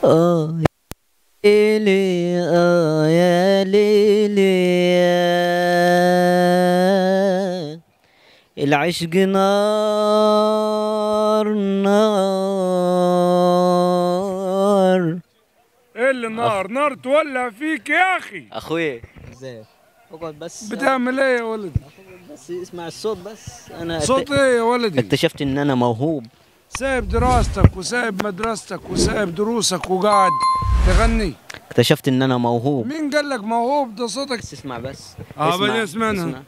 آه يا ليلي، يا ليلي، العشق نار نار. ايه اللي نار نار تولع فيك يا اخي؟ اخوي ازيك؟ اقعد بس. بتعمل ايه يا ولدي؟ بس اسمع الصوت بس. انا صوت ايه يا ولدي؟ اكتشفت ان انا موهوب. سايب دراستك وسايب مدرستك وسايب دروسك وقاعد تغني؟ اكتشفت ان انا موهوب. مين قال لك موهوب؟ ده صوتك. بس اسمع بس. بدي اسمعها.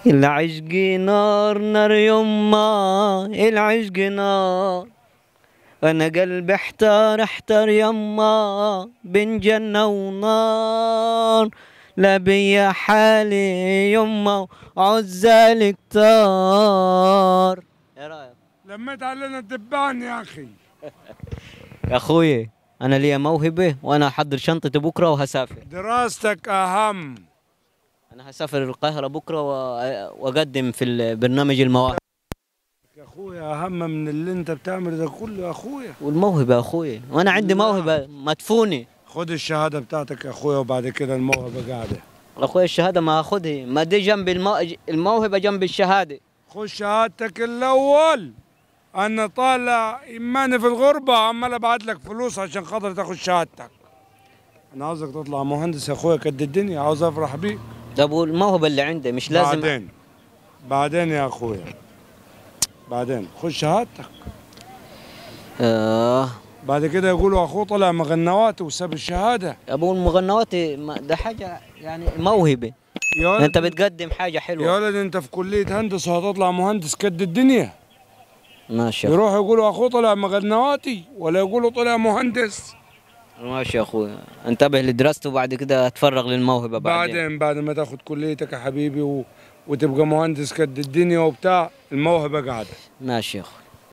العشق نار نار يما، العشق نار، انا قلبي احتار احتار يما، بين جنة ونار، لا بيا حالي يما عزالي كتار. ايه رايك؟ لميت علينا الدبان يا اخي. يا اخوي انا ليا موهبة، وانا احضر شنطتي بكره وهسافر. دراستك اهم. انا هسافر القاهرة بكره واقدم في البرنامج المواهب. يا اخويا اهم من اللي انت بتعمله ده كله يا اخويا. والموهبة يا اخوي، وانا عندي موهبة مدفونة. خد الشهادة بتاعتك يا اخويا، وبعد كده الموهبة قاعدة. اخوي الشهادة ما هاخدها، ما دي جنب الموهبة جنب الشهادة. خد شهادتك الاول. انا طالع ايماني في الغربة، عمال ابعت لك فلوس عشان خاطر تاخد شهادتك. انا عاوزك تطلع مهندس يا اخويا قد الدنيا، عاوز افرح بيك. طب والموهبة اللي عندي مش لازم؟ بعدين يا اخويا، بعدين خد شهادتك. آه. بعد كده يقولوا اخوه طلع مغنوات وساب الشهادة. ابو المغنوات ده حاجة يعني موهبة. يا ولد انت بتقدم حاجة حلوة. يا ولد انت في كلية هندسة وهتطلع مهندس قد الدنيا. ماشي. يروحوا يقولوا اخوه طلع مغنواتي ولا يقولوا طلع مهندس. ماشي يا اخوي، انتبه لدراسته وبعد كده اتفرغ للموهبة بعدين. بعد ما تاخد كليتك يا حبيبي وتبقى مهندس قد الدنيا وبتاع، الموهبة قاعدة. ماشي يا اخوي.